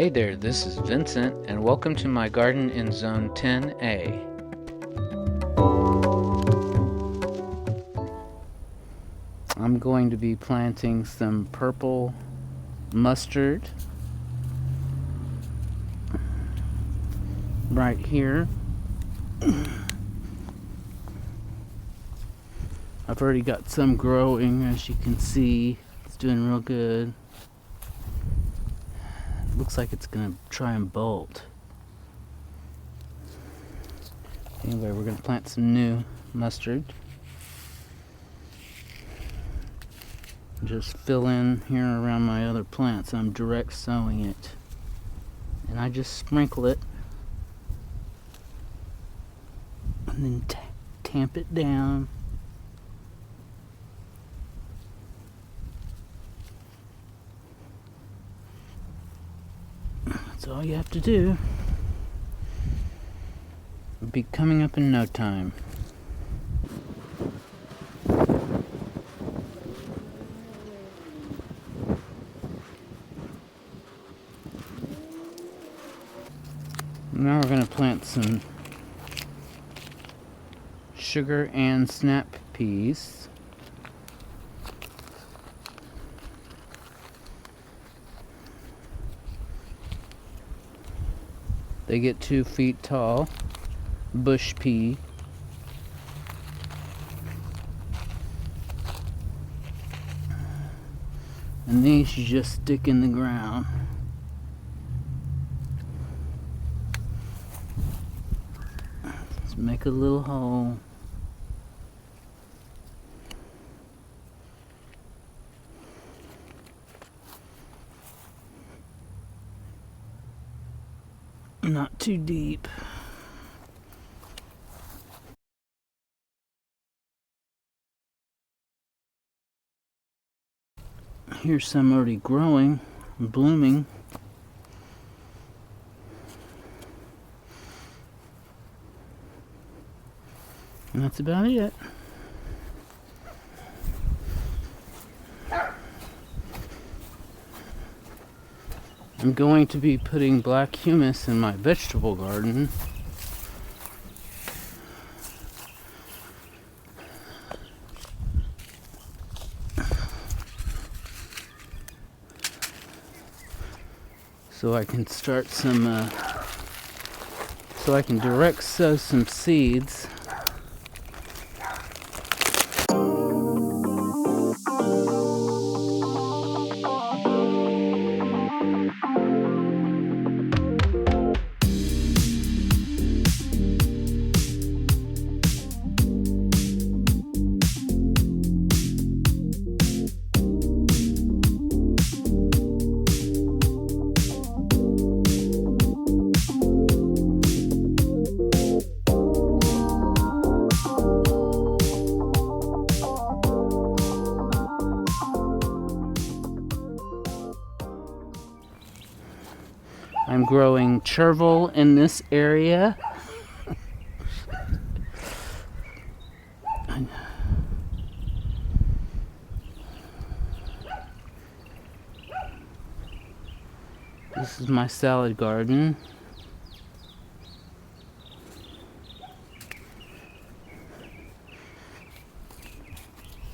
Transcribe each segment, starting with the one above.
Hey there, this is Vincent, and welcome to my garden in Zone 10A. I'm going to be planting some purple mustard right here. I've already got some growing, as you can see. It's doing real good. Looks like it's gonna try and bolt. Anyway, we're gonna plant some new mustard. Just fill in here around my other plants. I'm direct sowing it. And I just sprinkle it. And then tamp it down. That's all you have to do. It'll be coming up in no time. Now we're going to plant some sugar and snap peas. They get 2 feet tall. Bush pea. And these you just stick in the ground. Let's make a little hole. Not too deep. Here's some already growing and blooming. And that's about it. I'm going to be putting black humus in my vegetable garden. So I can start some, so I can direct sow some seeds. I'm growing chervil in this area. This is my salad garden.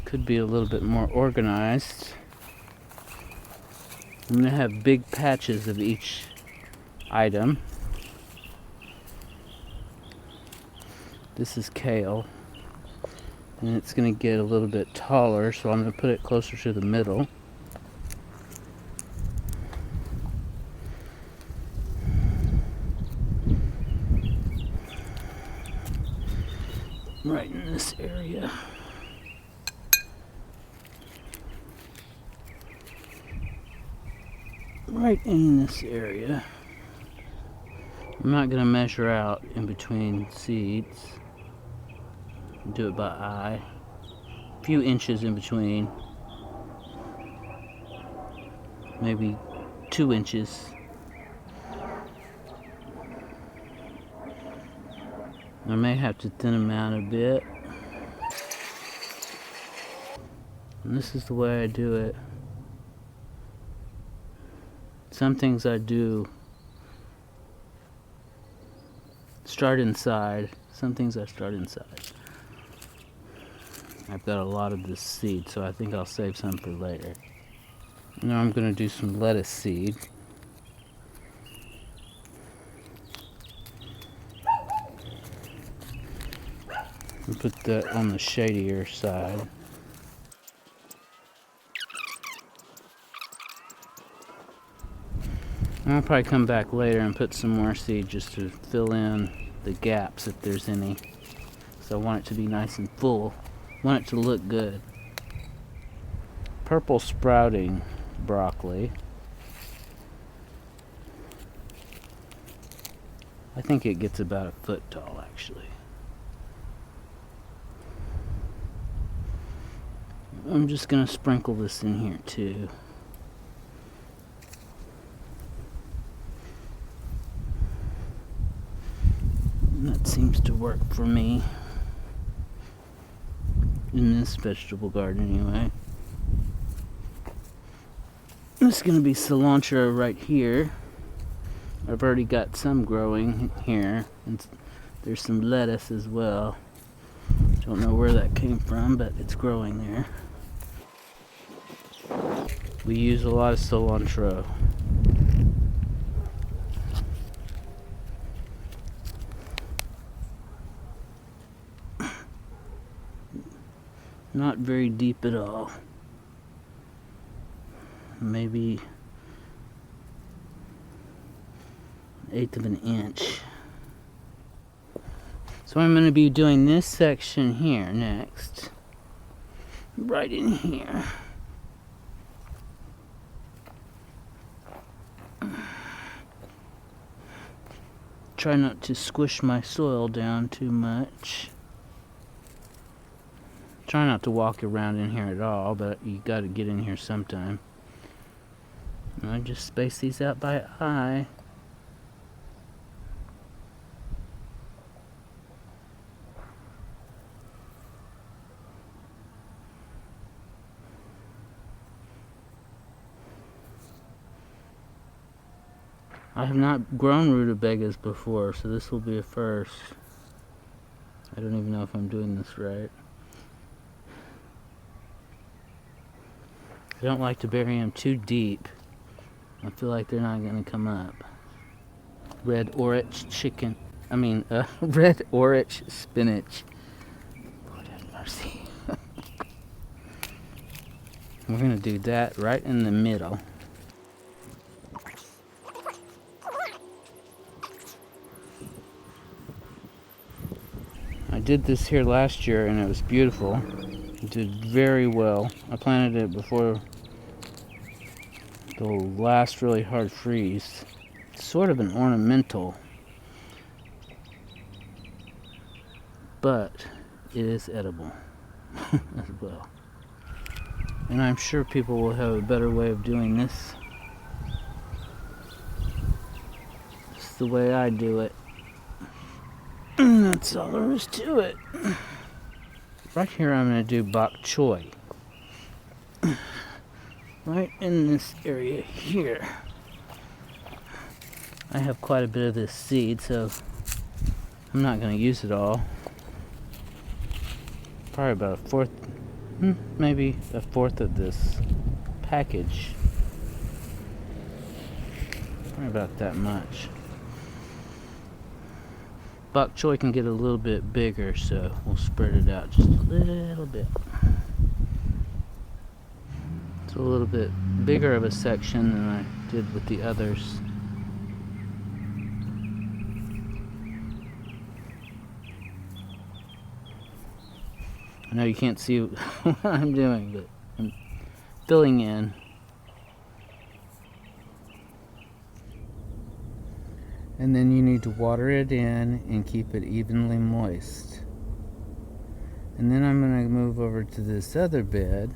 Could be a little bit more organized. I'm going to have big patches of each item. This is kale, and it's going to get a little bit taller, so I'm going to put it closer to the middle. Right in this area. Right in this area. I'm not going to measure out in between seeds. Do it by eye. A few inches in between. Maybe 2 inches. I may have to thin them out a bit. And this is the way I do it. Some things I do start inside. Some things I start inside. I've got a lot of this seed, so I think I'll save some for later. Now I'm going to do some lettuce seed. And put that on the shadier side. I'll probably come back later and put some more seed just to fill in the gaps if there's any. So I want it to be nice and full. I want it to look good. Purple sprouting broccoli. I think it gets about a foot tall actually. I'm just going to sprinkle this in here too. That seems to work for me in this vegetable garden anyway. This is going to be cilantro right here. I've already got some growing here, and there's some lettuce as well. Don't know where that came from, but it's growing there. We use a lot of cilantro. Not very deep at all. Maybe 1/8 of an inch. So I'm going to be doing this section here next. Right in here. Try not to squish my soil down too much. Try not to walk around in here at all, but you got to get in here sometime. And I just space these out by eye. I have not grown rutabagas before, so this will be a first. I don't even know if I'm doing this right. I don't like to bury them too deep. I feel like they're not going to come up. Red Orach chicken. Red Orach spinach. Lord have mercy. We're going to do that right in the middle. I did this here last year and it was beautiful. It did very well. I planted it before the last really hard freeze. It's sort of an ornamental, but it is edible as well. And I'm sure people will have a better way of doing this. It's the way I do it. And that's all there is to it. Right here I'm going to do bok choy. Right in this area here. I have quite a bit of this seed, so I'm not going to use it all. Probably about a fourth, maybe a fourth of this package. Probably about that much. Bok choy can get a little bit bigger, so we'll spread it out just a little bit. It's a little bit bigger of a section than I did with the others. I know you can't see what I'm doing, but I'm filling in. And then you need to water it in and keep it evenly moist. And then I'm going to move over to this other bed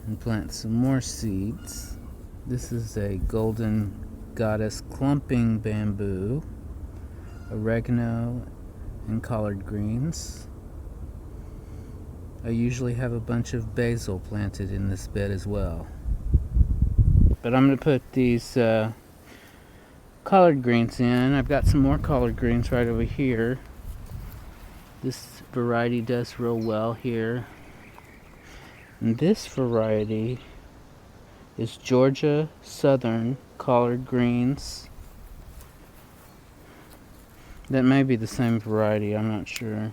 and plant some more seeds. This is a golden goddess clumping bamboo, oregano, and collard greens. I usually have a bunch of basil planted in this bed as well. But I'm going to put these collard greens in. I've got some more collard greens right over here. This variety does real well here. And this variety is Georgia Southern collard greens. That may be the same variety, I'm not sure.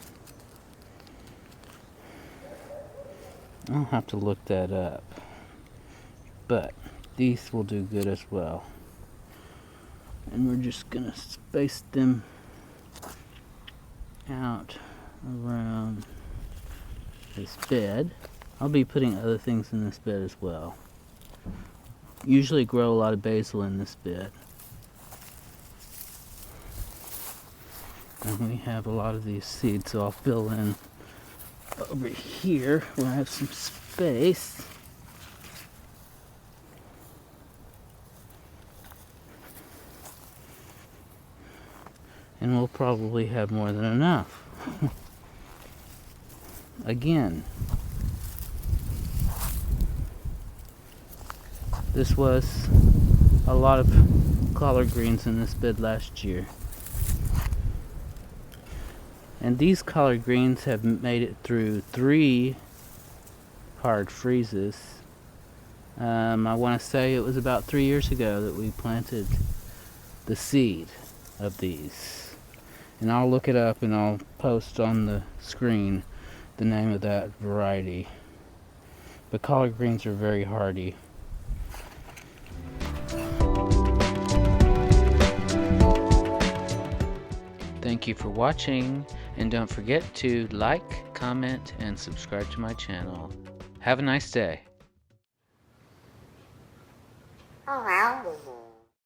I'll have to look that up. But these will do good as well. And we're just gonna space them out around this bed. I'll be putting other things in this bed as well. Usually grow a lot of basil in this bed. And we have a lot of these seeds, so I'll fill in over here where I have some space. And we'll probably have more than enough. Again, this was a lot of collard greens in this bed last year. And these collard greens have made it through 3 hard freezes. I want to say it was about 3 years ago that we planted the seed of these. And I'll look it up and I'll post on the screen the name of that variety. But collard greens are very hardy. Thank you for watching, and don't forget to like, comment, and subscribe to my channel. Have a nice day. Oh, wow.